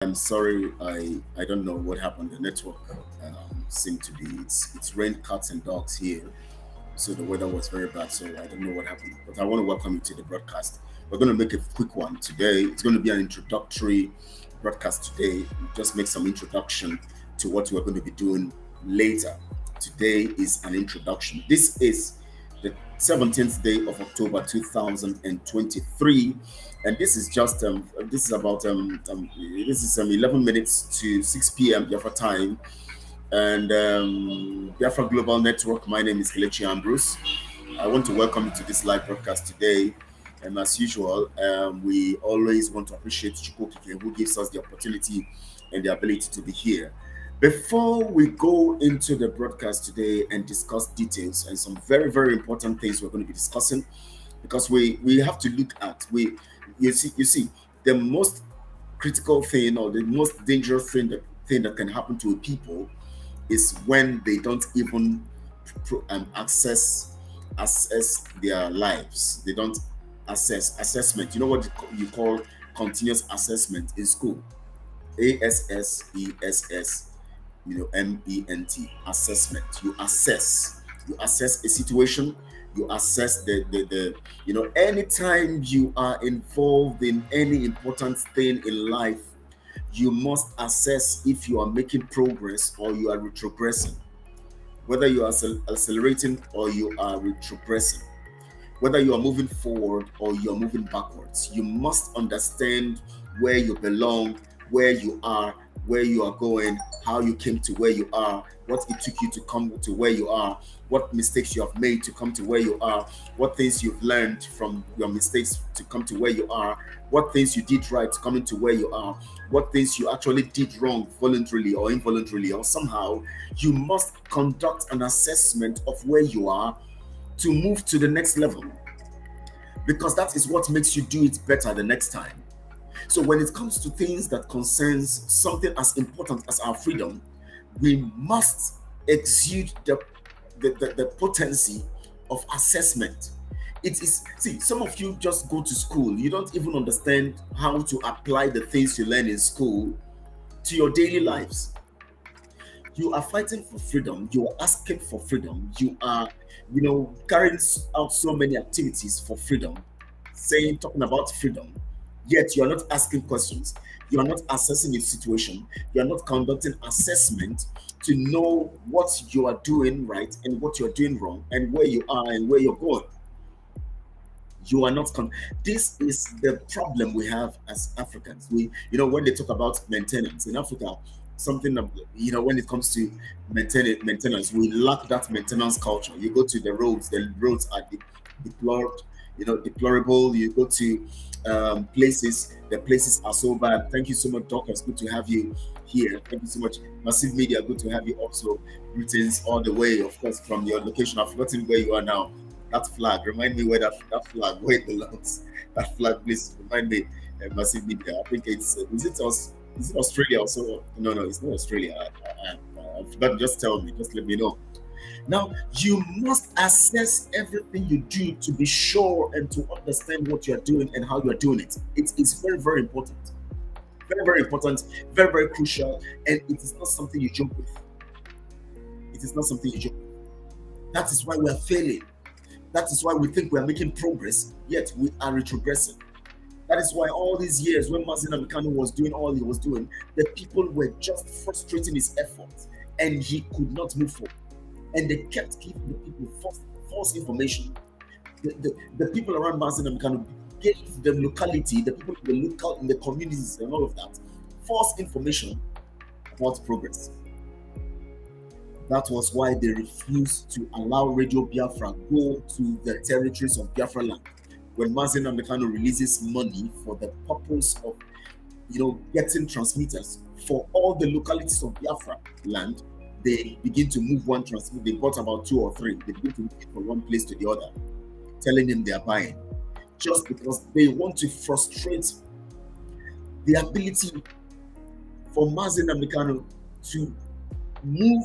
I'm sorry, I don't know what happened. The network seemed to be it's rain, cats, and dogs here, so the weather was very bad. So I don't know what happened. But I want to welcome you to the broadcast. We're going to make a quick one today. It's going to be an introductory broadcast today. We'll just make some introduction to what we're going to be doing later. Today is an introduction. This is the 17th day of October 2023, and this is just this is about this is 11 minutes to 6 p.m. Biafra time, and Biafra Global Network. My name is Kelechi Ambrose. I want to welcome you to this live broadcast today. And as usual, we always want to appreciate Chukwu who gives us the opportunity and the ability to be here. Before we go into the broadcast today and discuss details and some very, very important things we're going to be discussing, because we have to look at you see the most critical thing or the most dangerous thing that can happen to a people is when they don't even access their lives. They don't assessment. You know what you call continuous assessment in school? ASSESS, MENT, assessment. You assess a situation. You assess the anytime you are involved in any important thing in life, you must assess if you are making progress or you are retrogressing, whether you are accelerating or you are retrogressing, whether you are moving forward or you are moving backwards. You must understand where you belong, where you are going, how you came to where you are, what it took you to come to where you are, what mistakes you have made to come to where you are, what things you've learned from your mistakes to come to where you are, what things you did right to come into where you are, what things you actually did wrong voluntarily or involuntarily or somehow. You must conduct an assessment of where you are to move to the next level, because that is what makes you do it better the next time. So when it comes to things that concerns something as important as our freedom, we must exude the potency of assessment. It is, see, some of you just go to school, you don't even understand how to apply the things you learn in school to your daily lives. You are fighting for freedom, you are asking for freedom, you are carrying out so many activities for freedom, talking about freedom, yet you are not asking questions, you are not assessing your situation, you are not conducting assessment to know what you are doing right and what you are doing wrong and where you are and where you're going. You are not this is the problem we have as Africans. When they talk about maintenance in Africa, something when it comes to maintenance, we lack that maintenance culture. You go to the roads are deplorable. You go to places, the places are so bad. Thank you so much, Doc. It's good to have you here. Thank you so much, Massive Media. Good to have you also. Greetings all the way, of course, from your location. I've forgotten where you are now. That flag, remind me where that flag, where it belongs. That flag, please remind me. Massive Media. I think is it Australia also? No, it's not Australia. I forgot. Just tell me. Just let me know. Now, you must assess everything you do to be sure and to understand what you're doing and how you're doing it. It is very, very important. Very, very important. Very, very crucial. And it is not something you joke with. It is not something you joke with. That is why we are failing. That is why we think we are making progress, yet we are retrogressing. That is why all these years when Mazi Kanu was doing all he was doing, the people were just frustrating his efforts and he could not move forward. And they kept giving the people false information. The people around Mazi Kanu gave the locality, the people in the communities and all of that, false information about progress. That was why they refused to allow Radio Biafra go to the territories of Biafra land. When Mazi Kanu releases money for the purpose of getting transmitters for all the localities of Biafra land, they begin to move one transmitter. They bought about 2 or 3. They begin to move it from one place to the other, telling them they are buying, just because they want to frustrate the ability for Mazi Kanu to move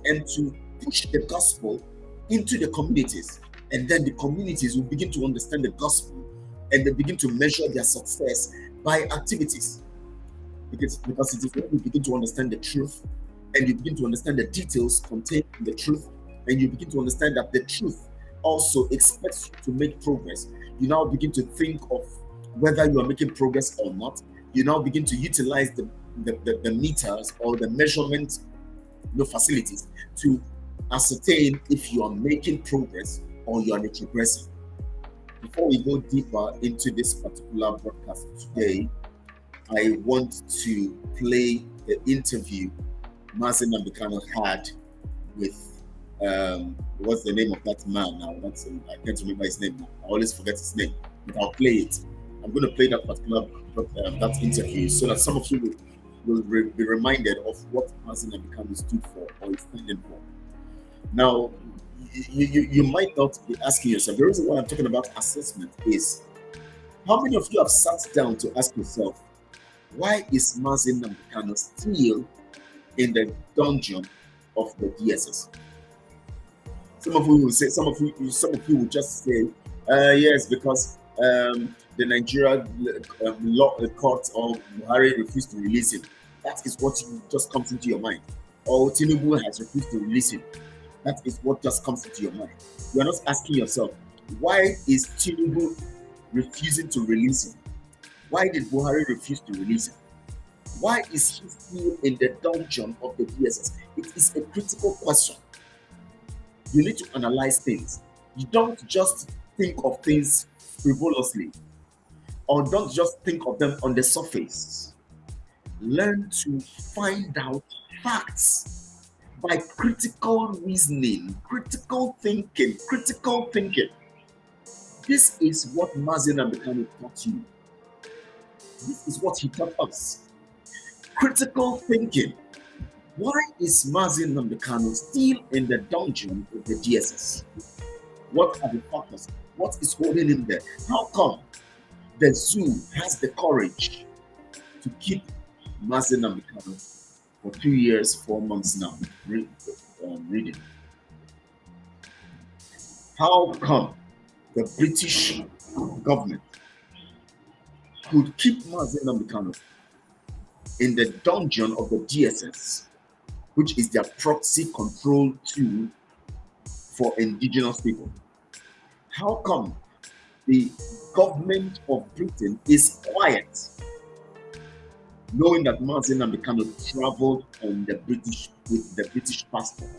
and to push the gospel into the communities. And then the communities will begin to understand the gospel and they begin to measure their success by activities. Because it is when you begin to understand the truth, and you begin to understand the details contained in the truth, and you begin to understand that the truth also expects you to make progress. You now begin to think of whether you are making progress or not. You now begin to utilize the meters or the measurement facilities to ascertain if you are making progress or you are retrogressing. Before we go deeper into this particular broadcast today, I want to play the interview Mazi Nnamdi had with what's the name of that man now? I can't remember his name now. I always forget his name, but I'll play it. I'm going to play that particular that interview so that some of you will be reminded of what Mazi Nnamdi stood for or is standing for. Now, you might not be asking yourself. The reason why I'm talking about assessment is, how many of you have sat down to ask yourself, why is Mazi Nnamdi still in the dungeon of the DSS? Some of you will say, some of you will just say, yes, because the Nigeria law court or Buhari refused to release him. That is what just comes into your mind. Or Tinubu has refused to release him. That is what just comes into your mind. You are not asking yourself, why is Tinubu refusing to release him? Why did Buhari refuse to release him? Why is he still in the dungeon of the DSS? It is a critical question. You need to analyze things. You don't just think of things frivolously, or don't just think of them on the surface. Learn to find out facts by critical reasoning, critical thinking. This is what Mazi Nnamdi taught you. This is what he taught us. Critical thinking. Why is Mazi Nnamdi still in the dungeon of the DSS? What are the factors? What is holding him there? How come the zoo has the courage to keep Mazi Nnamdi for 2 years, 4 months now reading? How come the British government could keep Mazi Nnamdi in the dungeon of the DSS, which is their proxy control tool for indigenous people? How come the government of Britain is quiet, knowing that Mazi Nnamdi traveled on the British passport,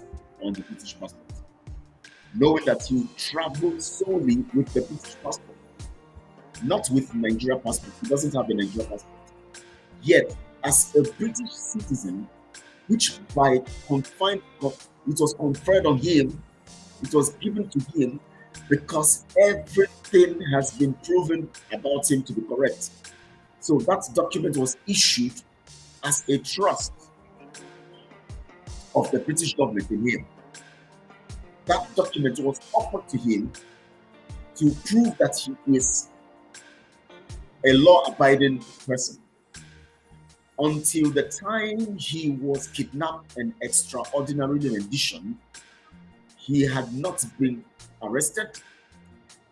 knowing that he traveled solely with the British passport, not with Nigeria passport? He doesn't have a Nigeria passport. Yet, as a British citizen, which by confined, it was conferred on him, it was given to him because everything has been proven about him to be correct. So that document was issued as a trust of the British government in him. That document was offered to him to prove that he is a law-abiding person. Until the time he was kidnapped and extraordinarily renditioned, he had not been arrested.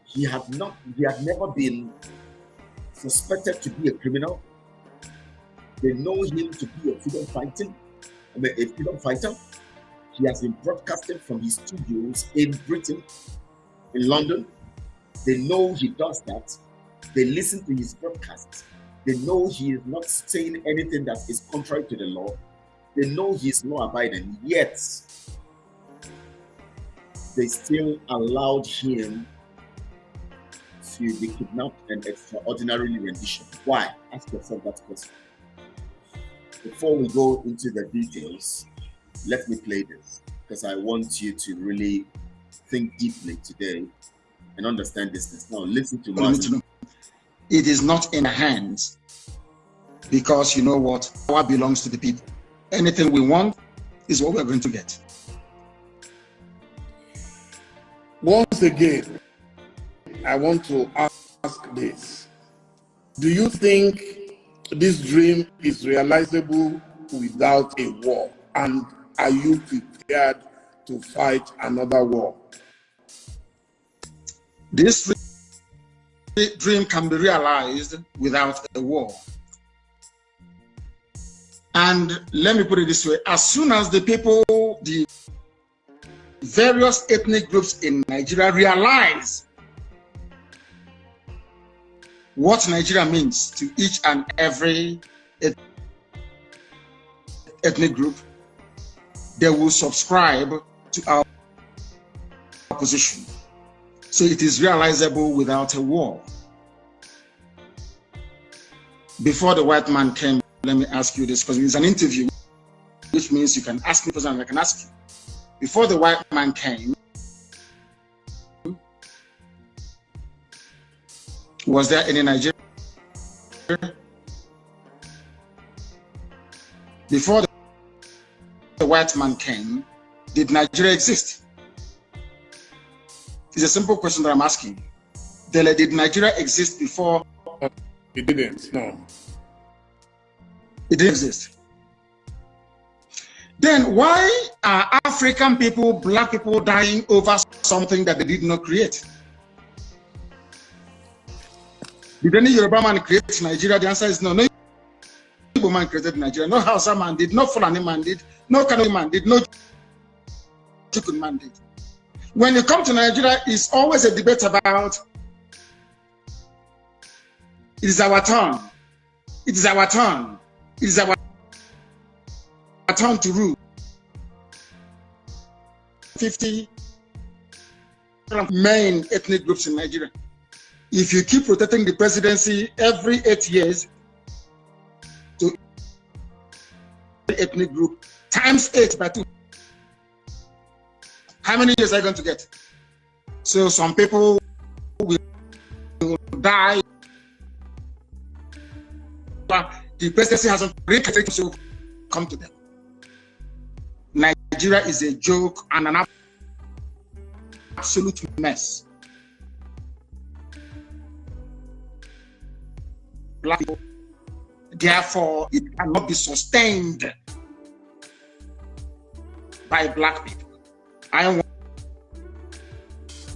He had never been suspected to be a criminal. They know him to be a freedom fighter. He has been broadcasting from his studios in Britain, in London. They know he does that. They listen to his broadcasts. They know he is not saying anything that is contrary to the law. They know he is law-abiding, yet they still allowed him to be kidnapped and extraordinarily renditioned. Why? Ask yourself that question. Before we go into the details, let me play this, because I want you to really think deeply today and understand this. Now, listen to Mazi. It is not in our hands, because you know what? Power belongs to the people. Anything we want is what we're going to get. Once again, I want to ask this. Do you think this dream is realizable without a war? And are you prepared to fight another war? This dream can be realized without a war. And let me put it this way, as soon as the people, the various ethnic groups in Nigeria realize what Nigeria means to each and every ethnic group, they will subscribe to our position. So it is realizable without a war. Before the white man came, let me ask you this, because it's an interview, which means you can ask me questions and I can ask you. Before the white man came, was there any Nigeria? Before the white man came, did Nigeria exist? It's a simple question that I'm asking. Did Nigeria exist before? It didn't, no. It didn't exist. Then why are African people, black people dying over something that they did not create? Did any Yoruba man create Nigeria? The answer is no. No Igbo man created Nigeria. No Hausa man did. No Fulani man did. No Kanu man did. No Chukun man did. When you come to Nigeria, it's always a debate about it is our turn. It is our turn. It is our turn to rule. 50 main ethnic groups in Nigeria. If you keep rotating the presidency every 8 years to ethnic group times 8 by 2, how many years are you going to get? So some people will die. The presidency hasn't really so come to them. Nigeria is a joke and an absolute mess. Black people, therefore, it cannot be sustained by black people. I want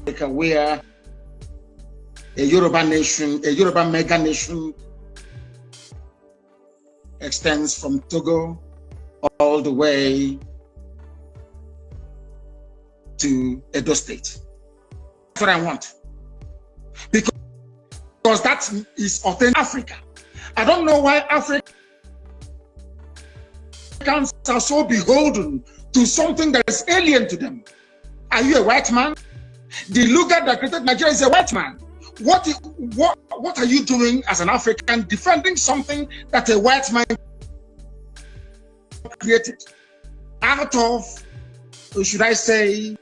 to where a Yoruba nation, a Yoruba mega nation extends from Togo all the way to Edo State. That's what I want. Because that is authentic Africa. I don't know why Africans are so beholden to something that is alien to them. Are you a white man? The lugard that created Nigeria is a white man. What are you doing as an African defending something that a white man created out of, or should I say,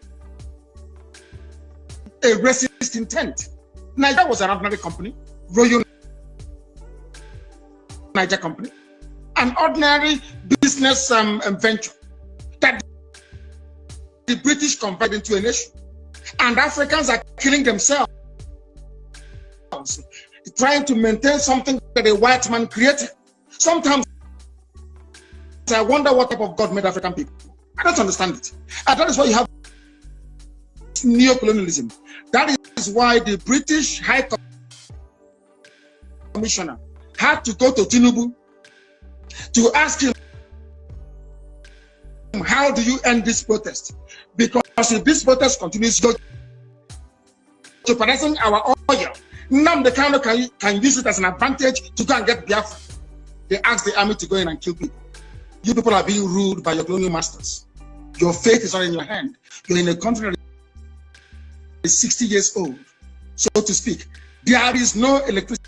a racist intent? Nigeria was an ordinary company, Royal Niger Company, an ordinary business venture that the British converted into a nation, and Africans are killing themselves trying to maintain something that a white man created. Sometimes I wonder what type of God made African people. I don't understand it. And that is why you have neo-colonialism. That is why the British High Commissioner had to go to Tinubu to ask him, how do you end this protest? Because if this protest continues, you're jeopardizing our oil. Nnamdi Kanu can use it as an advantage to go and get Biafra. They asked the army to go in and kill people. You people are being ruled by your colonial masters. Your fate is not in your hand. You're in a country that is 60 years old, so to speak. There is no electricity.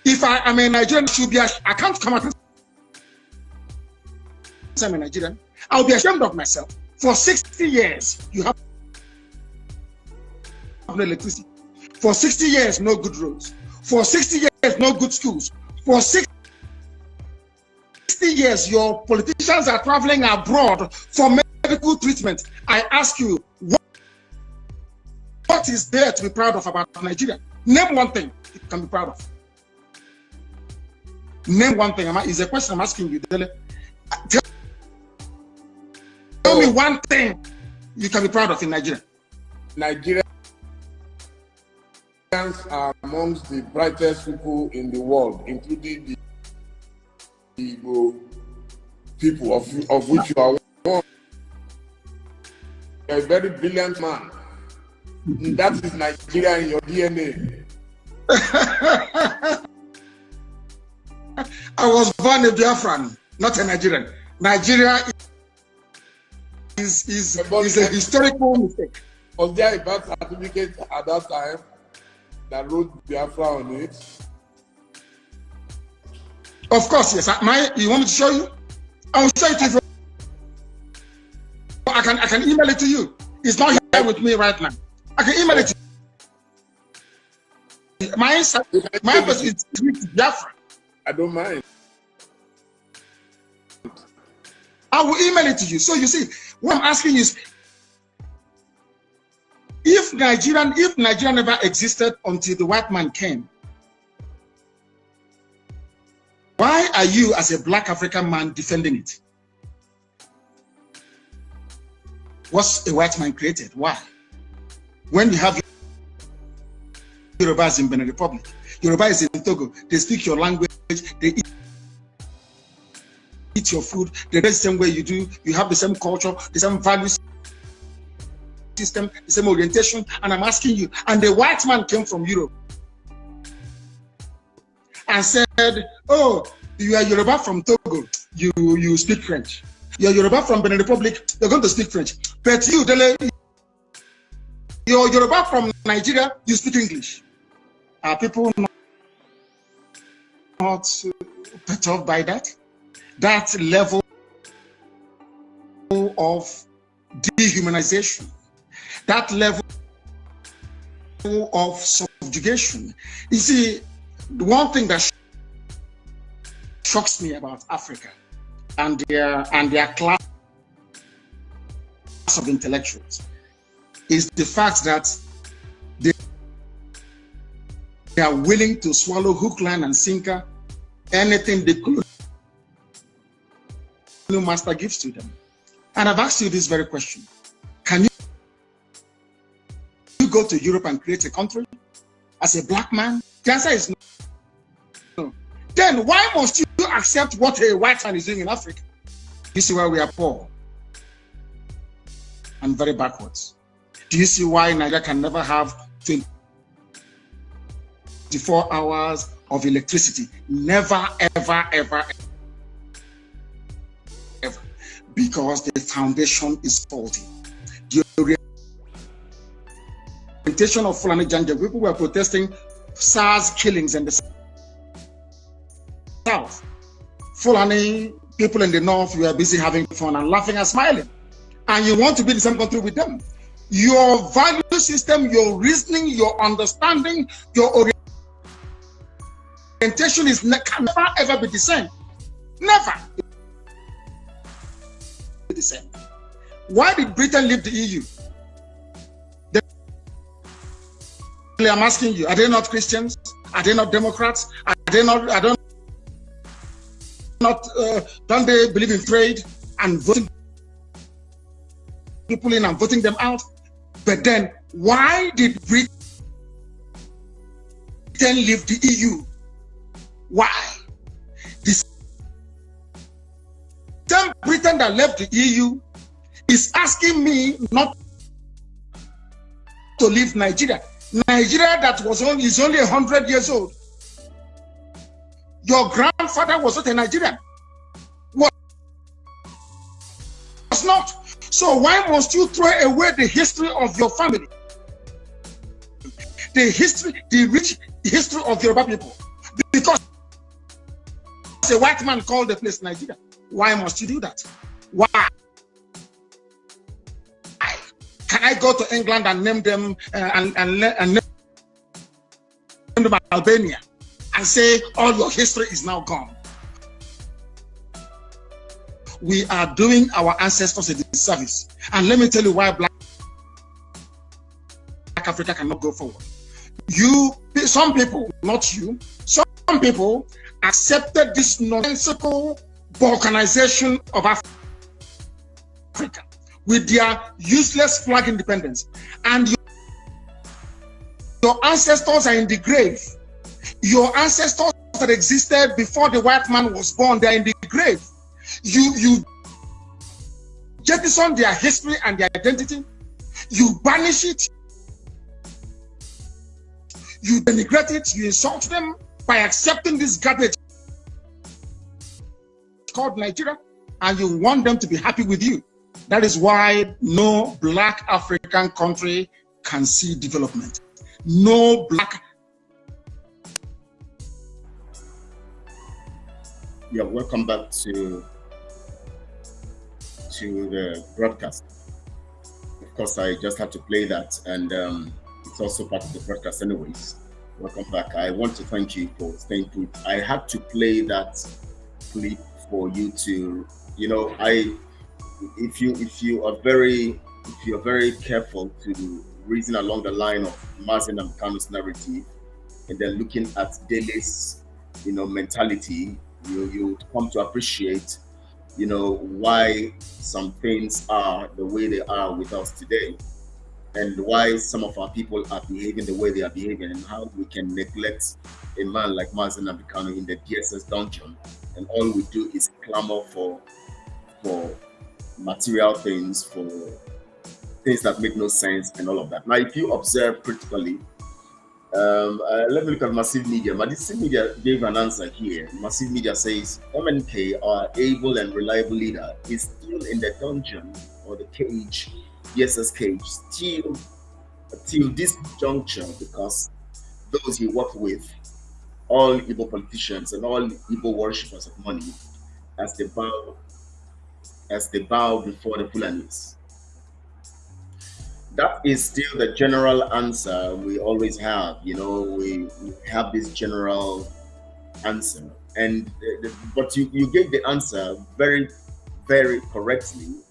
If I am a Nigerian, I can't come out and say I'm a Nigerian. I'll be ashamed of myself. For 60 years, you have no electricity. For 60 years, no good roads. For 60 years, no good schools. For 60 years, your politicians are traveling abroad for medical treatment. I ask you, what is there to be proud of about Nigeria? Name one thing you can be proud of. Name one thing. Is a question I'm asking you. Tell me one thing you can be proud of in Nigeria. Nigerians are amongst the brightest people in the world, including the Igbo people, of which you are one. You're a very brilliant man. That is Nigeria in your DNA. I was born a Biafran, not a Nigerian. Nigeria is a historical mistake. Was there a birth certificate at that time that wrote Biafra on it? Of course, yes. You want me to show you? I will show it to you. I can email it to you. It's not here with me right now. I can email it to you. My person is Biafra. I don't mind. I will email it to you. So you see, what I'm asking is, if Nigeria never existed until the white man came, why are you, as a black African man, defending it? What's a white man created? Why? When you have Yorubas in Benin Republic, Yoruba is in Togo, they speak your language, they eat your food, they dress the same way you do, you have the same culture, the same value system, the same orientation, and I'm asking you, and the white man came from Europe and said, oh, you are Yoruba from Togo, you speak French. You're Yoruba from Benin Republic, you're going to speak French. But you, Dele, you're Yoruba from Nigeria, you speak English. Are people not perturbed by that? That level of dehumanization, that level of subjugation. You see, the one thing that shocks me about Africa and their class of intellectuals is the fact that they are willing to swallow hook, line, and sinker anything the colonial master gives to them. And I've asked you this very question. Can you go to Europe and create a country as a black man? The answer is no. Then why must you accept what a white man is doing in Africa? You see why we are poor and very backwards. Do you see why Nigeria can never have 24 hours of electricity? Never, ever, ever, ever. Because the foundation is faulty. The orientation of Fulani Janja, people were protesting SARS killings in the south. Fulani people in the north, you are busy having fun and laughing and smiling. And you want to be in the same country with them. Your value system, your reasoning, your understanding, your orientation can never ever be the same. Never be the same. Why did Britain leave the EU? I'm asking you, are they not Christians? Are they not Democrats? Are they not, don't they believe in trade and voting people in and voting them out? But then, why did Britain leave the EU? Why? The same Britain that left the EU is asking me not to leave Nigeria. Nigeria that is only 100 years old. Your grandfather was not a Nigerian. Was not. So why must you throw away the history of your family? The rich history of Yoruba people. Because a white man called the place Nigeria. Why must you do that? Why? Can I go to England and name them and name them Albania and say all your history is now gone? We are doing our ancestors a disservice. And let me tell you why Black Africa cannot go forward. Some people, not you, some people accepted this nonsensical balkanization of Africa with their useless flag independence. And your ancestors are in the grave. Your ancestors that existed before the white man was born, they are in the grave. You jettison their history and their identity. You banish it. You denigrate it. You insult them by accepting this garbage called Nigeria, and you want them to be happy with you. That is why no black African country can see development. No black. Yeah, welcome back to the broadcast. Of course, I just had to play that, and it's also part of the broadcast anyways. Welcome back. I want to thank you for staying put. I had to play that clip for you to, if you are very careful to reason along the line of Mazi and Kanu's narrative, and then looking at Dele's, mentality, you come to appreciate, why some things are the way they are with us today, and why some of our people are behaving the way they are behaving, and how we can neglect a man like Mazi and Kanu in the DSS dungeon, and all we do is clamor for material things, for things that make no sense, and all of that. Now, if you observe critically, let me look at Massive Media. Massive Media gave an answer here. Massive Media says MNK, our able and reliable leader, is still in the dungeon or the cage, DSS cage, still till this juncture, because those he worked with, all Igbo politicians and all Igbo worshippers of money, as they bow before the Fulanis. That is still the general answer we always have. We have this general answer, and but you gave the answer very, very correctly.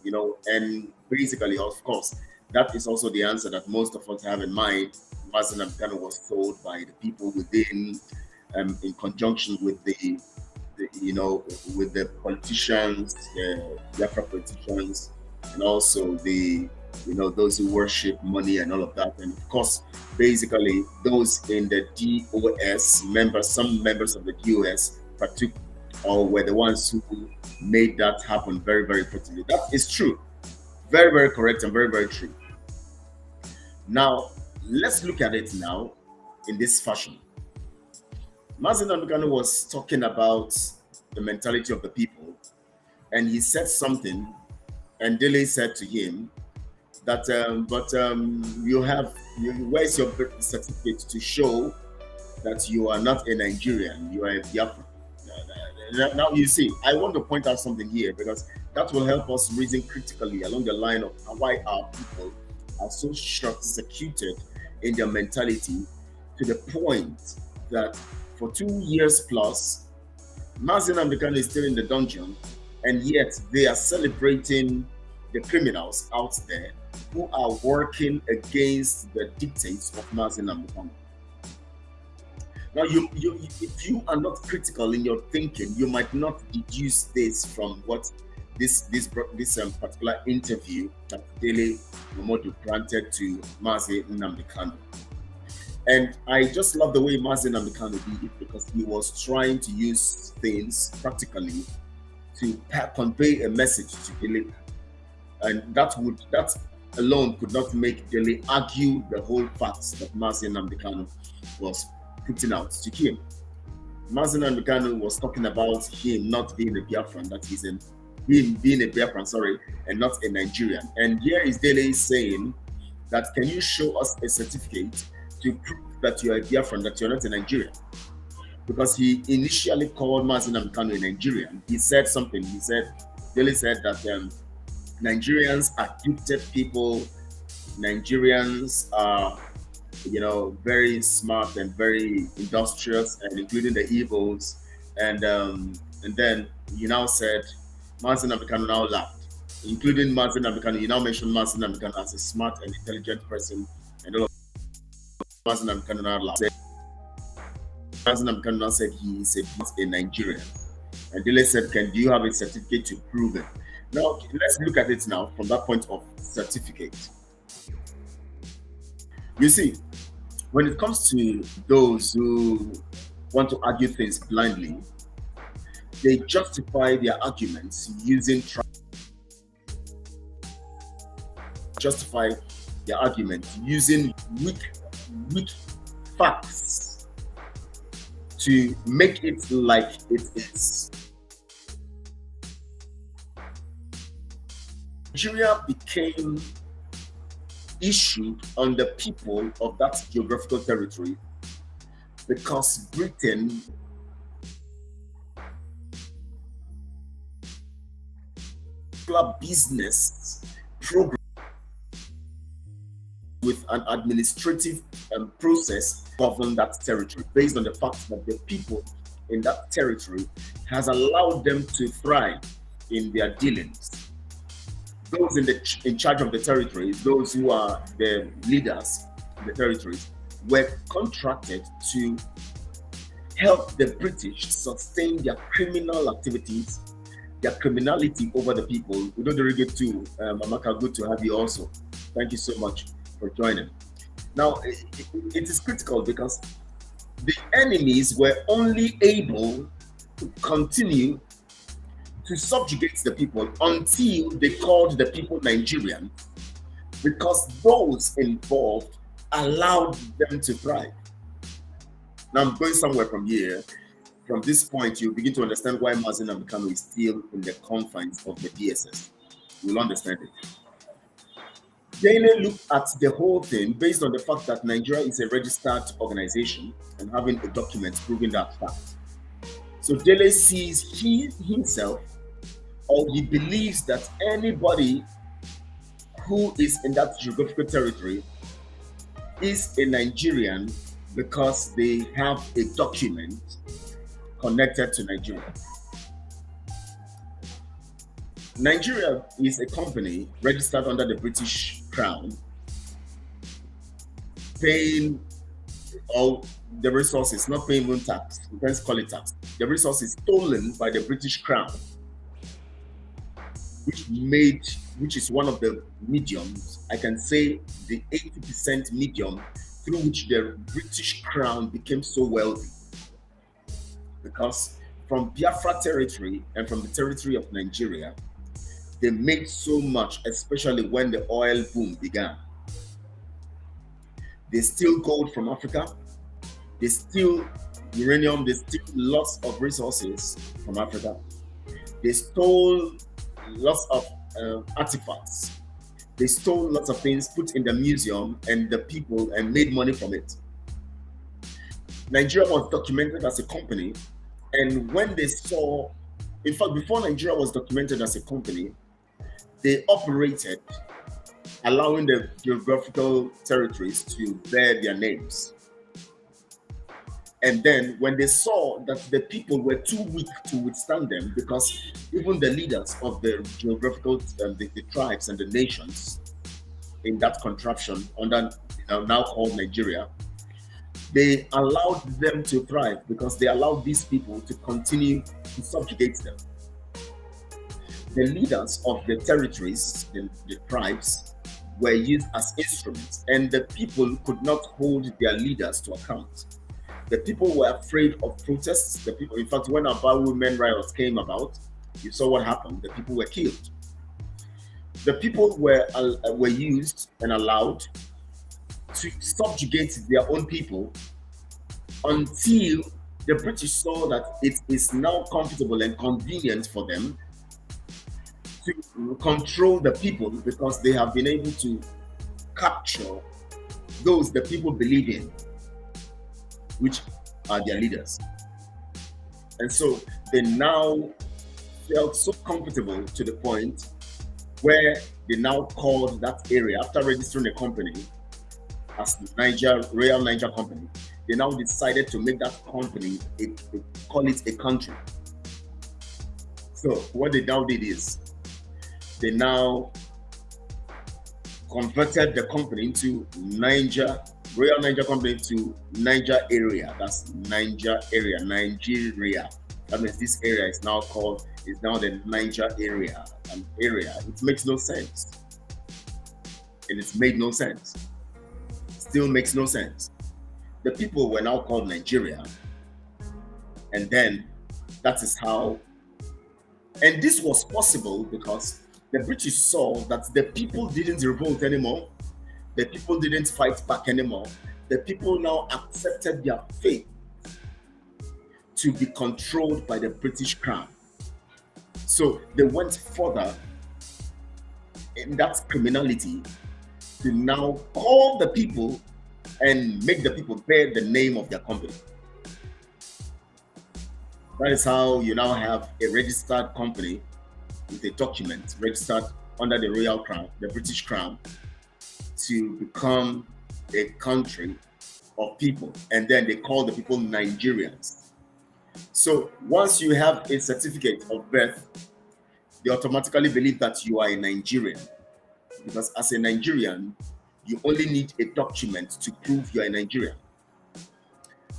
And basically, of course, that is also the answer that most of us have in mind. Mazi Kanu was told by the people within, in conjunction with the politicians, the BIAFRA politicians, and also the those who worship money and all of that. And of course, basically those in the DOS some members of the DOS partook or were the ones who made that happen very, very effectively. That is true. Very, very correct and very, very true. Now, let's look at it now in this fashion. Mazi Kanu was talking about the mentality of the people, and he said something, and Dele said to him that, where's your birth certificate to show that you are not a Nigerian, you are a Biafran? Now you see, I want to point out something here, because that will help us reason critically along the line of why our people are so short-circuited in their mentality, to the point that for 2 years plus, Mazi Kanu is still in the dungeon, and yet they are celebrating the criminals out there who are working against the dictates of Mazi Kanu. Now, if you are not critical in your thinking, you might not deduce this from what this particular interview that Dele Momodu granted to Mazi Kanu. And I just love the way Mazi Kanu did it, because he was trying to use things practically to convey a message to Dele, and that alone could not make Dele argue the whole facts that Mazi Kanu was putting out to him. Mazi Kanu was talking about him not being a Biafran, that he's him being a Biafran, and not a Nigerian. And here is Dele saying that, can you show us a certificate to prove that you are a Biafran, that you're not a Nigerian? Because he initially called Mazi Kanu a Nigerian. He said something. Dele said that Nigerians are gifted people. Nigerians are, very smart and very industrious, and including the Igbos. And then he now said, Mazi Kanu now laughed, including Mazi Kanu. He now mentioned Mazi Kanu as a smart and intelligent person, and all of Mazi Kanu now laughed. Mazi Kanu now said he is a Nigerian. And Dele said, do you have a certificate to prove it? Now, let's look at it now from that point of certificate. You see, when it comes to those who want to argue things blindly, they justify their arguments using weak facts to make it like it is. Nigeria became issued on the people of that geographical territory because Britain business program with an administrative process govern that territory based on the fact that the people in that territory has allowed them to thrive in their dealings. Those in charge of the territory, those who are the leaders in the territories, were contracted to help the British sustain their criminal activities, their criminality over the people. We don't really get to Amaka, good to have you also. Thank you so much for joining. Now, it is critical because the enemies were only able to continue to subjugate the people until they called the people Nigerian, because those involved allowed them to thrive. Now I'm going somewhere from here. From this point, you begin to understand why Mazi and Kanu is still in the confines of the DSS. You'll understand it. Dele looked at the whole thing based on the fact that Nigeria is a registered organization and having a document proving that fact. So Dele sees himself, or he believes that anybody who is in that geographical territory is a Nigerian because they have a document connected to Nigeria. Nigeria is a company registered under the British Crown, paying all the resources, not paying even tax, we can't call it tax. The resources stolen by the British Crown, which is one of the mediums, I can say the 80% medium through which the British Crown became so wealthy. Because from Biafra territory and from the territory of Nigeria, they made so much, especially when the oil boom began. They steal gold from Africa, they steal uranium, they steal lots of resources from Africa. They stole lots of artifacts. They stole lots of things, put in the museum and the people, and made money from it. Nigeria was documented as a company, and when they saw, in fact, before Nigeria was documented as a company, they operated, allowing the geographical territories to bear their names. And then when they saw that the people were too weak to withstand them, because even the leaders of the geographical, the tribes and the nations in that contraption, under now called Nigeria, they allowed them to thrive because they allowed these people to continue to subjugate them. The leaders of the territories, the tribes, were used as instruments, and the people could not hold their leaders to account. The people were afraid of protests. The people, in fact, when our women riots came about, you saw what happened. The people were killed. The people were used and allowed to subjugate their own people until the British saw that it is now comfortable and convenient for them to control the people, because they have been able to capture those the people believe in, which are their leaders. And so they now felt so comfortable to the point where they now called that area, after registering a company as Royal Niger Company, they now decided to make that company, call it a country. So what they now did is, they now converted the company into Royal Niger Company to Niger area. That's Niger area, Nigeria. That means this area is now the Niger area. An area. It makes no sense. And it's made no sense. Still makes no sense. The people were now called Nigeria. And then that is how And this was possible because the British saw that the people didn't revolt anymore. The people didn't fight back anymore. The people now accepted their fate to be controlled by the British Crown. So they went further in that criminality to now call the people and make the people bear the name of their company. That is how you now have a registered company with a document registered under the Royal Crown, the British Crown, to become a country of people. And then they call the people Nigerians. So once you have a certificate of birth, they automatically believe that you are a Nigerian. Because as a Nigerian, you only need a document to prove you are a Nigerian.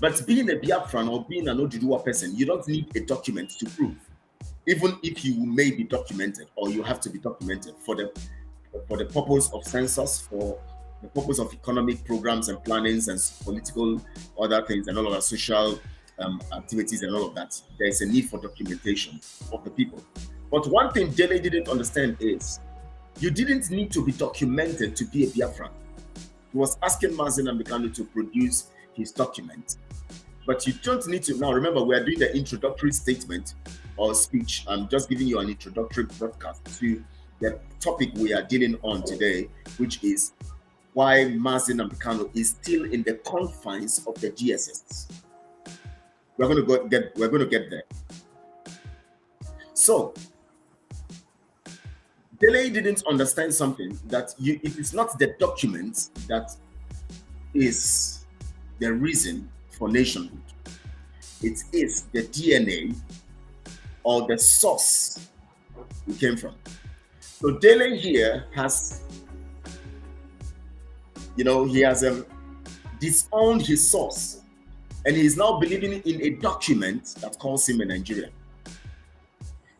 But being a Biafran or being an Oduduwa person, you don't need a document to prove. Even if you may be documented or you have to be documented for the purpose of census, for the purpose of economic programs and plannings and political other things and all of that, social activities and all of that, there is a need for documentation of the people. But one thing Dele didn't understand is you didn't need to be documented to be a Biafran. He was asking Mazi Nnamdi Kanu to produce his document. But you don't need to. Now remember, we are doing the introductory statement or speech. I'm just giving you an introductory broadcast to the topic we are dealing on today, which is why Mazi Nnamdi Kanu is still in the confines of the GSS. We're going to get there. So Dele didn't understand something, that it is not the document that is the reason for nationhood. It is the DNA or the source we came from. So Dele here has, he has disowned his source, and he is now believing in a document that calls him a Nigerian.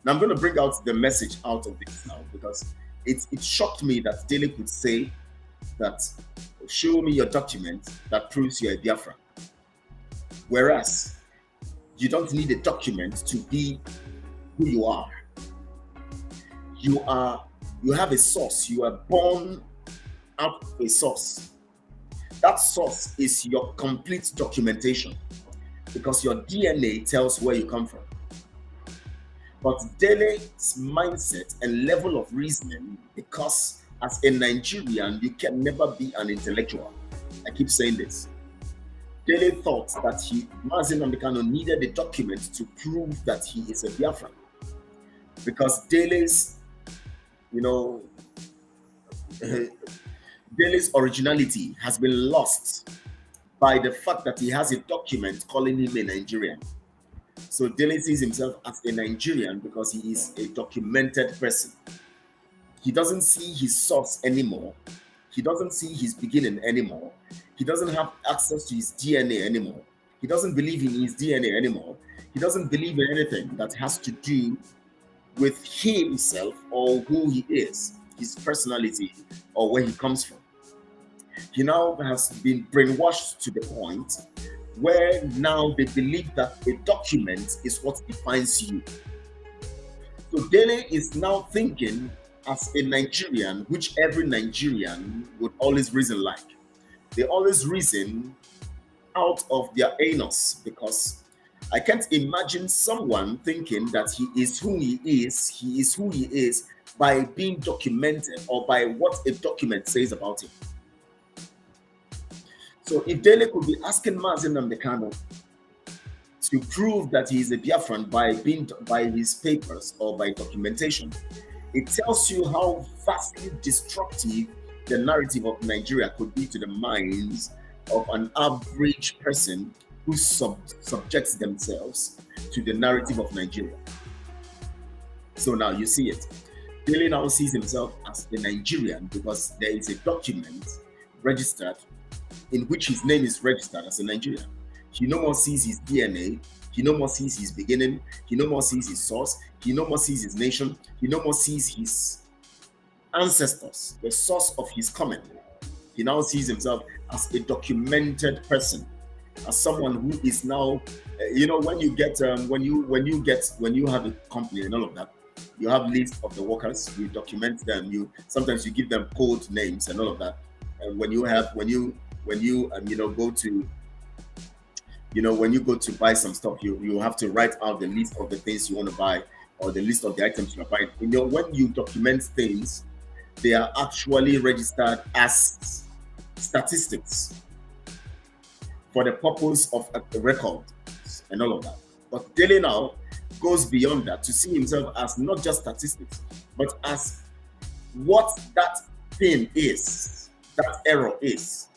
Now I'm going to bring out the message out of this now, because it shocked me that Dele could say that, show me your document that proves you're a Biafran. Whereas you don't need a document to be who you are. You have a source. You are born out of a source. That source is your complete documentation, because your DNA tells where you come from. But Dele's mindset and level of reasoning, because as a Nigerian, you can never be an intellectual. I keep saying this. Dele thought that Mazi Nnamdi Kanu needed a document to prove that he is a Biafran. Because Dele's originality has been lost by the fact that he has a document calling him a Nigerian. So Dele sees himself as a Nigerian because he is a documented person. He doesn't see his source anymore. He doesn't see his beginning anymore. He doesn't have access to his DNA anymore. He doesn't believe in his DNA anymore. He doesn't believe in anything that has to do with himself or who he is, his personality, or where he comes from. He now has been brainwashed to the point where now they believe that a document is what defines you. So Dele is now thinking as a Nigerian, which every Nigerian would always reason like. They always reason out of their anus, because I can't imagine someone thinking that he is who he is by being documented or by what a document says about him. So if Dele could be asking Mazi Nnamdi Kanu to prove that he is a Biafran by his papers or by documentation, it tells you how vastly destructive the narrative of Nigeria could be to the minds of an average person who subjects themselves to the narrative of Nigeria. So now you see it. Dele now sees himself as a Nigerian because there is a document registered in which his name is registered as a Nigerian. He no more sees his DNA. He no more sees his beginning. He no more sees his source. He no more sees his nation. He no more sees his ancestors, the source of his coming. He now sees himself as a documented person, as someone who is now, when you have a company and all of that, You have list of the workers. You document them. You sometimes you give them code names and all of that. And when you go to when you go to buy some stuff, you have to write out the list of the things you want to buy or the list of the items you are buying. When you document things, they are actually registered as statistics for the purpose of a record and all of that. But Dele now goes beyond that to see himself as not just statistics, but as what that thing is, that error is.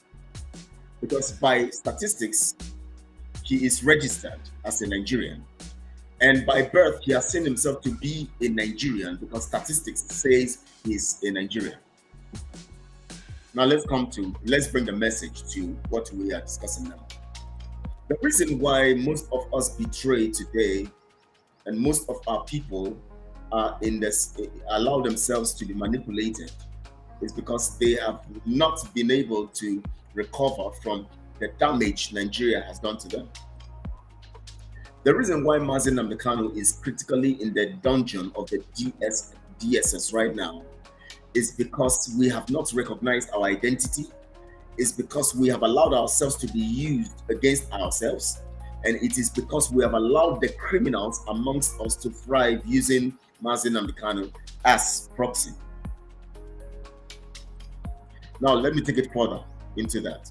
Because by statistics, he is registered as a Nigerian. And by birth, he has seen himself to be a Nigerian because statistics says he's a Nigerian. Now let's bring the message to what we are discussing now. The reason why most of us betray today and most of our people are allow themselves to be manipulated is because they have not been able to recover from the damage Nigeria has done to them. The reason why Mazi Nnamdi Kanu is critically in the dungeon of the DSS right now is because we have not recognized our identity, is because we have allowed ourselves to be used against ourselves, and it is because we have allowed the criminals amongst us to thrive using Mazi Nnamdi Kanu as proxy. Now, let me take it further into that.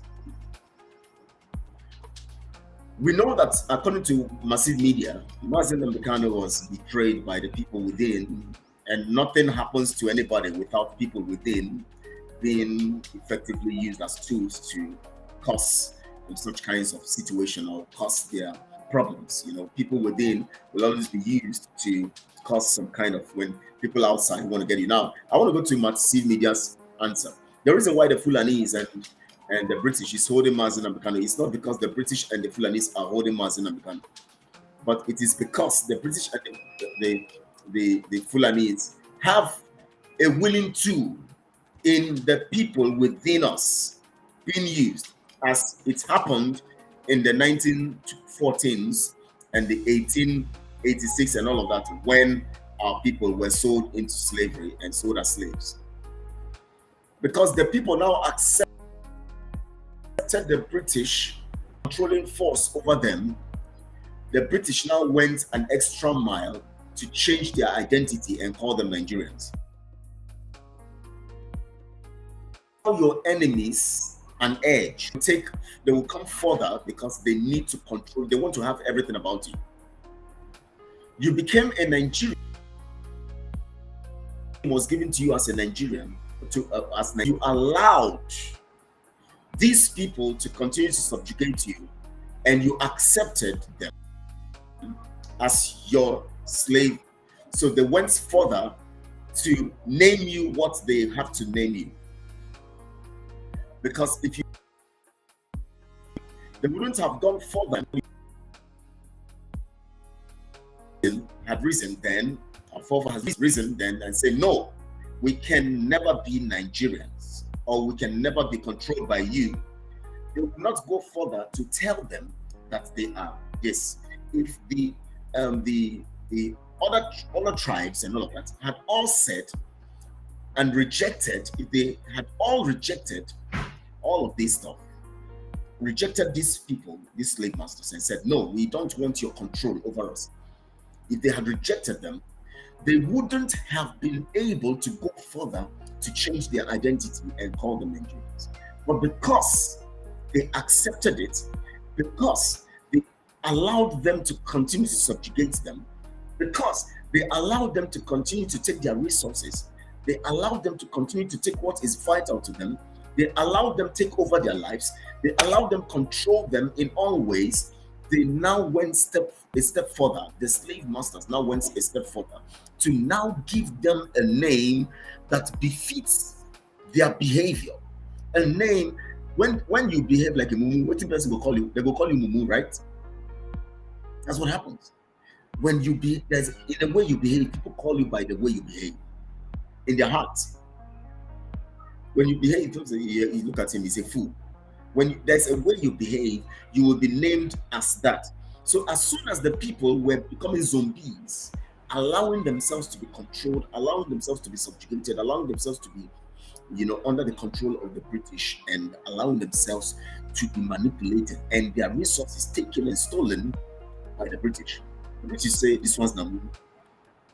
We know that according to massive media, Mazi Nnamdi Kanu was betrayed by the people within, and nothing happens to anybody without people within being effectively used as tools to cause such kinds of situation or cause their problems. People within will always be used to cause some kind of, when people outside want to get you. Now, I want to go to massive media's answer. The reason why the Fulanis and the British is holding Mazi Nnamdi Kanu is not because the British and the Fulanis are holding Mazi Nnamdi Kanu, but it is because the British and the Fulanis have a willing tool in the people within us being used, as it happened in the 1914s and the 1886 and all of that, when our people were sold into slavery and sold as slaves. Because the people now accepted the British controlling force over them, the British now went an extra mile to change their identity and call them Nigerians. Your enemies an edge. They will come further because they need to control, they want to have everything about you. You became a Nigerian, was given to you as a Nigerian, you allowed these people to continue to subjugate you, and you accepted them as your slave. So they went further to name you what they have to name you. Because if they wouldn't have gone further, had risen then, our father has risen then and say, no, we can never be Nigerians, or we can never be controlled by you. They would not go further to tell them that they are this. If the other tribes and all of that had all said and rejected, if they had all rejected all of this stuff, rejected these people, these slave masters, and said, no, we don't want your control over us. If they had rejected them, they wouldn't have been able to go further to change their identity and call them Nigerians. But because they accepted it, because they allowed them to continue to subjugate them, because they allowed them to continue to take their resources, they allowed them to continue to take what is vital to them, they allowed them take over their lives, they allowed them control them in all ways, they now went a step further. The slave masters now went a step further to now give them a name that befits their behavior. A name, when you behave like a mumu, what person will call you? They will call you mumu, right? That's what happens. When you in the way you behave, people call you by the way you behave in their hearts. When you behave, you look at him, he's a fool. When there's a way you behave, you will be named as that. So as soon as the people were becoming zombies allowing themselves to be controlled, allowing themselves to be subjugated, allowing themselves to be, under the control of the British, and allowing themselves to be manipulated and their resources taken and stolen by the British. The British say this one's Namu.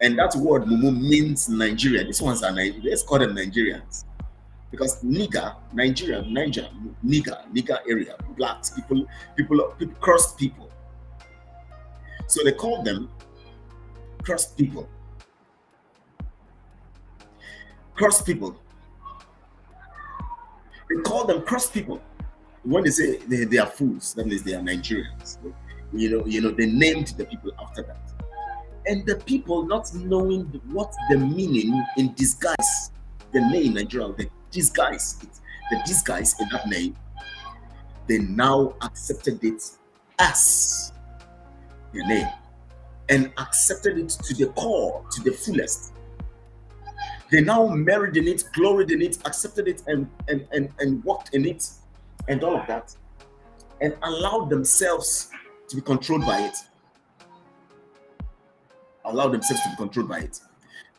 And that word Mumu means Nigeria. These ones are Nigerians. Let's call them Nigerians. Because Niger area, blacks, people, crossed people. So they call them crossed people. Crossed people. They call them crossed people. When they say they are fools, that means they are Nigerians. They named the people after that. And the people, not knowing what the meaning in disguise, the name Nigeria, the disguise in that name, they now accepted it as their name and accepted it to the core, to the fullest. They now married in it, gloried in it, accepted it, and walked in it, and all of that, and allowed themselves to be controlled by it.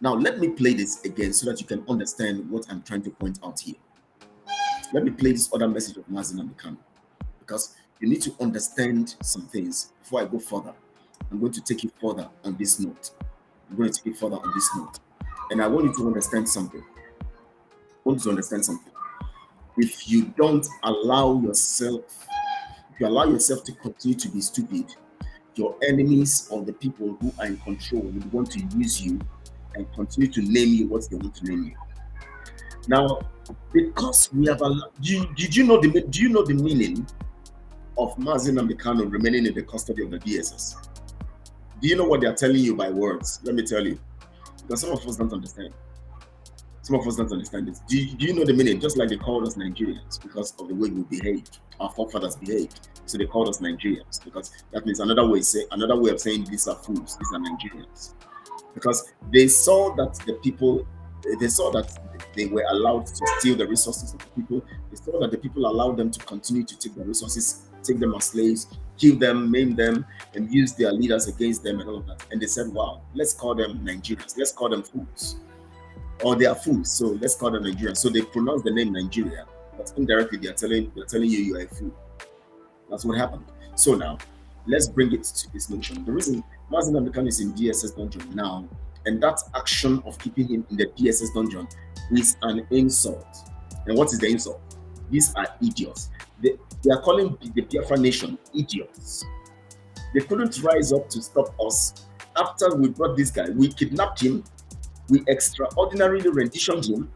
Now, let me play this again so that you can understand what I'm trying to point out here. Let me play this other message of Mazi Nnamdi Kanu, because you need to understand some things before I go further. I'm going to take you further on this note. And I want you to understand something. If you allow yourself to continue to be stupid, your enemies or the people who are in control would want to use you and continue to name you what they want to name you. Now, because we have do you know the meaning of Mazi Nnamdi Kanu remaining in the custody of the DSS? Do you know what they are telling you by words? Let me tell you, because some of us don't understand. This. Do you know the meaning? Just like they called us Nigerians because of the way we behaved, our forefathers behaved. So they called us Nigerians, because that means another way of saying these are fools, these are Nigerians. Because they saw that they were allowed to steal the resources of the people. They saw that the people allowed them to continue to take the resources, take them as slaves, kill them, maim them, and use their leaders against them and all of that. And they said, wow, let's call them Nigerians. Let's call them fools. Or they are fools, so let's call them Nigerians. So they pronounce the name Nigeria, but indirectly they're telling you are a fool. That's what happened. So now, let's bring it to this notion. The reason Mazi Nnamdi Kanu is in DSS dungeon now, and that action of keeping him in the DSS dungeon is an insult. And what is the insult? These are idiots. They are calling the Biafra nation idiots. They couldn't rise up to stop us after we brought this guy. We kidnapped him. We extraordinarily renditioned him.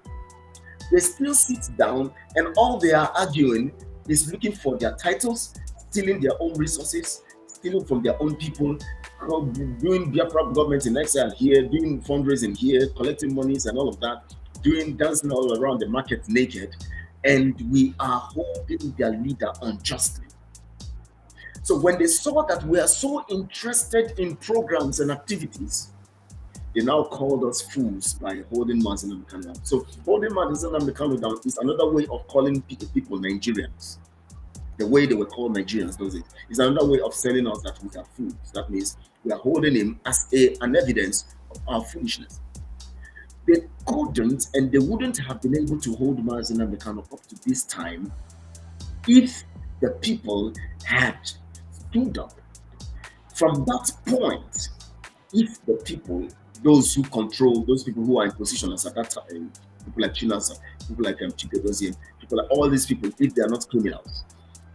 They still sit down, and all they are arguing is looking for their titles, stealing their own resources, stealing from their own people, doing Biafra government in exile here, doing fundraising here, collecting monies and all of that, dancing all around the market naked, and we are holding their leader unjustly. So when they saw that we are so interested in programs and activities, they now called us fools by holding Mazi Nnamdi Kanu down. So holding Mazi Nnamdi Kanu down is another way of calling people Nigerians. The way they were called Nigerians, does it? It's another way of telling us that we are fools. That means we are holding him as an evidence of our foolishness. They couldn't and they wouldn't have been able to hold Mazi Nnamdi Kanu up to this time if the people had stood up. From that point, if the people, those who control, those people who are in position as at that time, people like Chinasa, people like Chikedozie, people like all these people, if they are not criminals,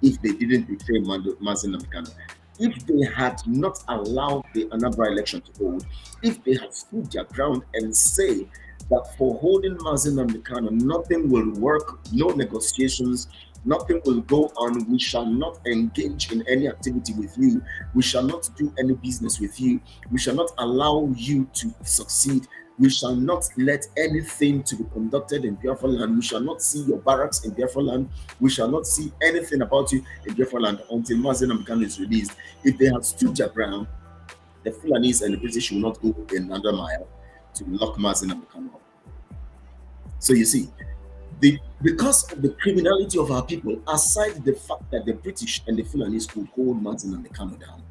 if they didn't betray Mazi Nnamdi Kanu, if they had not allowed the Anambra election to hold, if they had stood their ground and say that for holding Mazi Nnamdi Kanu, nothing will work, no negotiations, nothing will go on, we shall not engage in any activity with you, we shall not do any business with you, we shall not allow you to succeed, we shall not let anything to be conducted in Biafra land, we shall not see your barracks in Biafra land, we shall not see anything about you in Biafra land until Mazi Nnamdi Kanu is released. If they had stood their ground, the Fulanis and the British will not go another mile to lock Mazi Nnamdi Kanu up. So you see, because of the criminality of our people, aside the fact that the British and the Fulanis could hold Mazi Nnamdi Kanu down,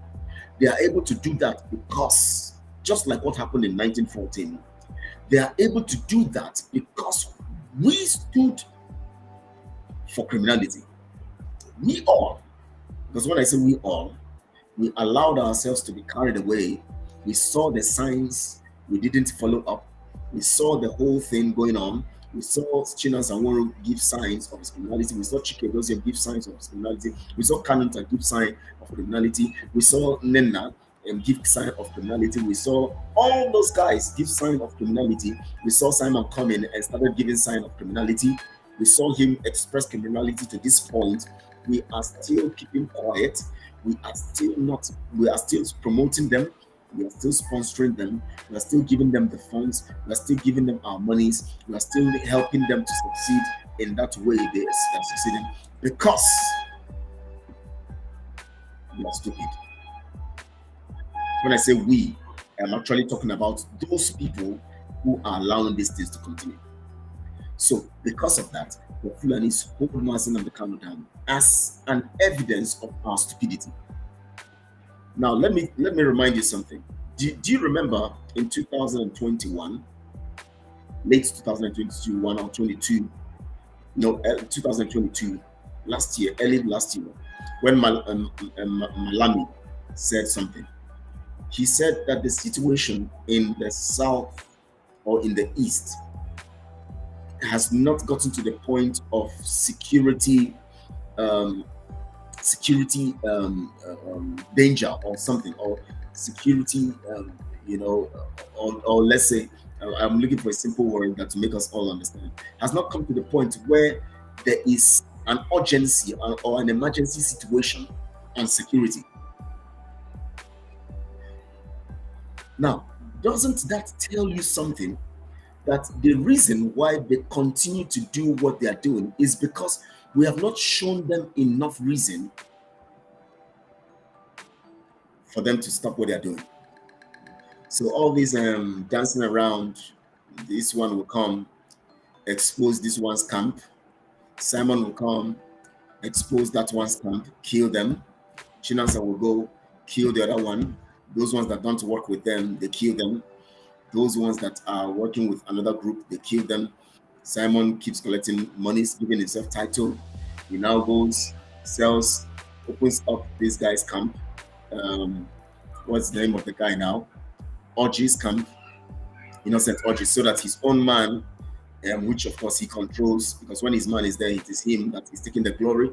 they are able to do that because just like what happened in 1914. They are able to do that because we stood for criminality. We all, because when I say we all, we allowed ourselves to be carried away. We saw the signs, we didn't follow up. We saw the whole thing going on. We saw Chinas and Woro give signs of his criminality. We saw Chikedosia give signs of his criminality. We saw Kanu give sign of criminality. We saw Nenna give sign of criminality. We saw all those guys give sign of criminality. We saw Simon come in and started giving sign of criminality. We saw him express criminality to this point. We are still keeping quiet. We are still promoting them. We are still sponsoring them. We are still giving them the funds. We are still giving them our monies. We are still helping them to succeed in that way they are succeeding because we are stupid. When I say we, I'm actually talking about those people who are allowing these things to continue. So because of that, the Fulanis hold Mazi Nnamdi Kanu down as an evidence of our stupidity. Now, let me remind you something. Do you remember in 2021, late 2022, 1 or 22, no, 2022, last year, early last year, when Malami said something? He said that the situation in the south or in the east has not gotten to the point of security danger or something, or security, or let's say, I'm looking for a simple word that to make us all understand, has not come to the point where there is an urgency or an emergency situation on security. Now, doesn't that tell you something? That the reason why they continue to do what they are doing is because we have not shown them enough reason for them to stop what they are doing. So all these dancing around, this one will come, expose this one's camp. Simon will come, expose that one's camp, kill them. Chinasa will go, kill the other one. Those ones that don't work with them, they kill them. Those ones that are working with another group, they kill them. Simon keeps collecting monies, giving himself title. He now goes, sells, opens up this guy's camp. What's the name of the guy now? Orgy's camp. Innocent Orgy, so that his own man, which of course he controls, because when his man is there, it is him that is taking the glory,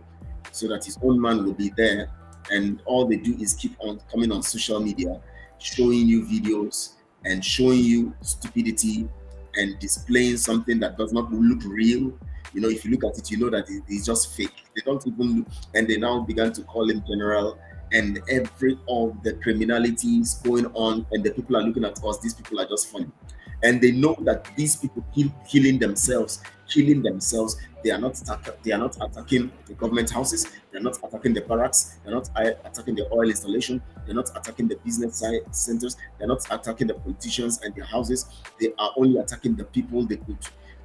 so that his own man will be there. And all they do is keep on coming on social media, showing you videos and showing you stupidity and displaying something that does not look real. If you look at it, you know that it's just fake. They don't even look, and they now began to call him general, and every of the criminalities going on, and the people are looking at us, these people are just funny. And they know that these people killing themselves, they are not attacking the government houses, they're not attacking the barracks, they're not attacking the oil installation, they're not attacking the business centers, they're not attacking the politicians and their houses. They are only attacking the people they could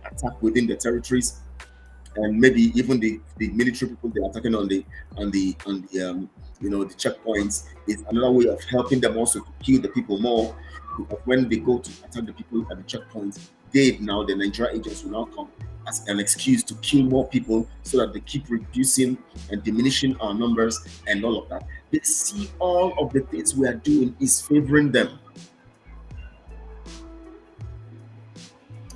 attack within the territories, and maybe even the military people they're attacking on the checkpoints is another way of helping them also to kill the people more. Because when they go to attack the people at the checkpoints, the Nigerian agents will now come as an excuse to kill more people, so that they keep reducing and diminishing our numbers and all of that. They see all of the things we are doing is favoring them.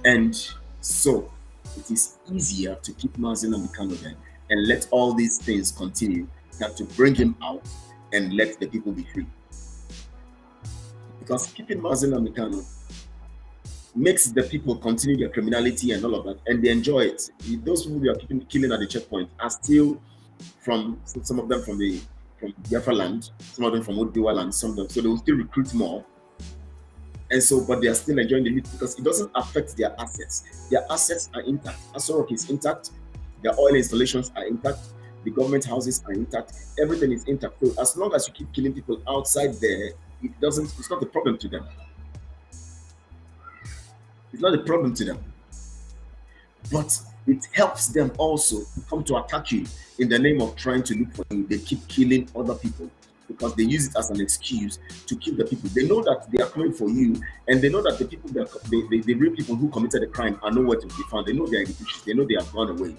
And so it is easier to keep Mazi Nnamdi Kanu there and let all these things continue than to bring him out and let the people be free. Because keeping Mazi Nnamdi Kanu makes the people continue their criminality and all of that, and they enjoy it. Those people who are killing at the checkpoint are still from some of them from Biafra land, some of them from Odiwa land, some of them, so they will still recruit more. And so, but they are still enjoying the heat because it doesn't affect their assets. Their assets are intact. Asorok is intact. Their oil installations are intact. The government houses are intact. Everything is intact. So as long as you keep killing people outside there, it's not a problem to them. It's not a problem to them. But it helps them also come to attack you in the name of trying to look for you. They keep killing other people. because they use it as an excuse to kill the people. They know that they are coming for you, and they know that the people that the real people who committed the crime are nowhere to be found. They know they are in the bushes. They know they have gone away.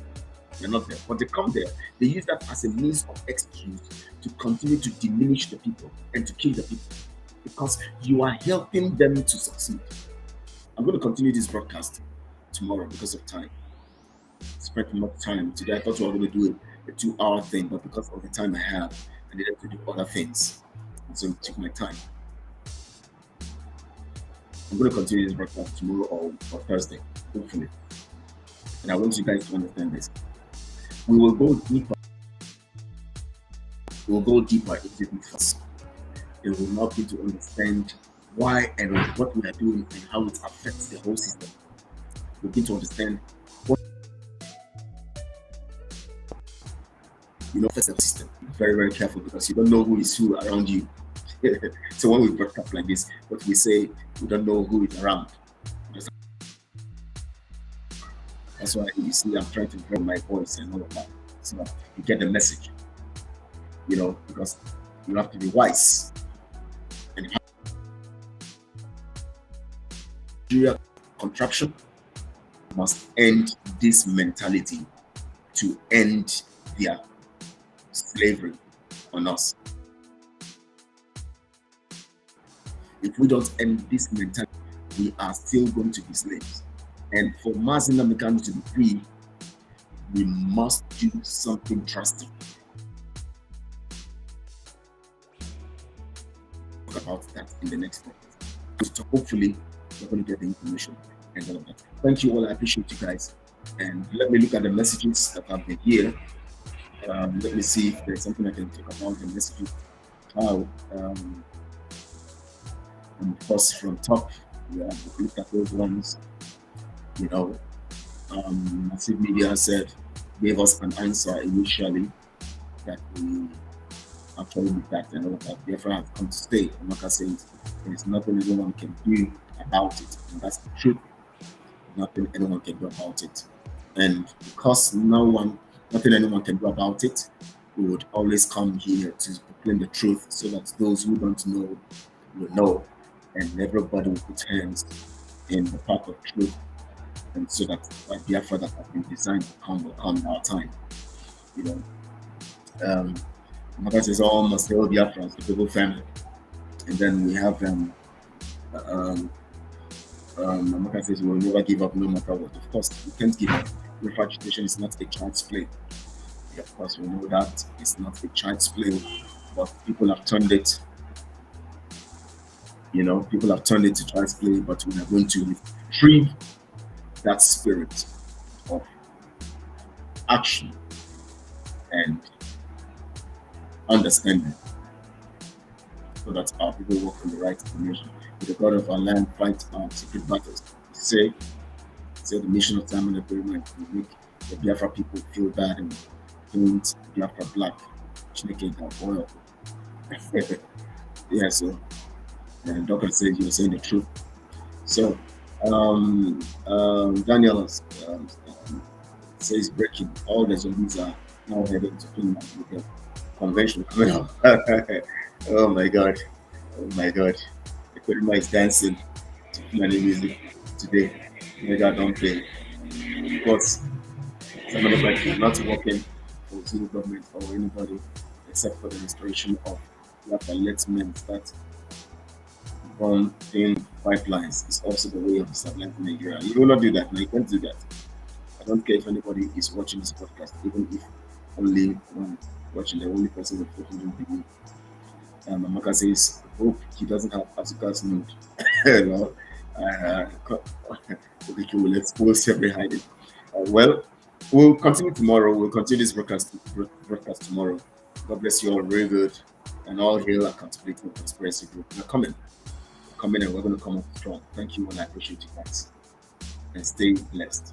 They're not there. But they come there. They use that as a means of excuse to continue to diminish the people and to kill the people, because you are helping them to succeed. I'm going to continue this broadcast tomorrow because of time. Spent much time today. I thought we were going to do a 2-hour thing, but because of the time I have, I needed to do other things. And so it took my time. I'm going to continue this broadcast tomorrow or Thursday, hopefully. And I want you guys to understand this. We will go deeper. We will go deeper into this first. It will not be to understand why and what we are doing and how it affects the whole system. We need to understand what, affects the system. Be very, very careful, because you don't know who is who around you. So when we broadcast like this, what we say, we don't know who is around. That's why you see I'm trying to grow my voice and all of that, so that you get the message. Because you have to be wise. And Nigeria contraction must end this mentality to end their slavery on us. If we don't end this mentality, we are still going to be slaves. And for Mazi Nnamdi to be free, we must do something drastic. Talk about that in the next podcast. So hopefully, we're going to get the information and all of that. Thank you all. I appreciate you guys. And let me look at the messages that have been here. Let me see if there's something I can talk about the messages. And of course, from top, we have looked at those ones. Massive Media gave us an answer initially that we actually did that and all of that. BIAFRA has come to stay. Amaka says there is nothing anyone can do about it, and that's the truth. Nothing anyone can do about it. And because nothing anyone can do about it, we would always come here to proclaim the truth, so that those who don't know will know, and everybody will put hands in the path of truth. And so that Biafra that has been designed to come will come in our time. Mother says almost all Biafrans, the people family. And then we have Amaka says we will never give up no matter what. Of course, we can't give up. Youth agitation is not a child's play. Of course, we know that it's not a child's play, but people have turned it. People have turned it to child's play, but we are going to retrieve that spirit of action and understanding, so that our people work on the right information. With the God of our land, fight our secret battles. Say the mission of time and agreement will make the Biafra people feel bad and paint Biafra black. Chineke got oil. Yeah, so Doctor says you're saying the truth. So Daniel says breaking. All the zombies are now heading to Finland with the convention coming up. Oh my god. The Kurima is dancing to Finland music today. My god, don't play. Of course, some of the fact is not working for the civil government or anybody except for the restoration of Biafra. Let men start in pipelines. It's also the way of stabilizing Nigeria. You will not do that. No, you can't do that. I don't care if anybody is watching this podcast, even if only one watching, the only person with 400 people. Amaka says, hope he doesn't have Asuka's nude. He will expose him behind it. Well, we'll continue tomorrow. We'll continue this broadcast tomorrow. God bless you all. Very good. And all hail accountability and conspiracy group. We're coming and we're going to come up strong. Thank you, and I appreciate you guys. And stay blessed.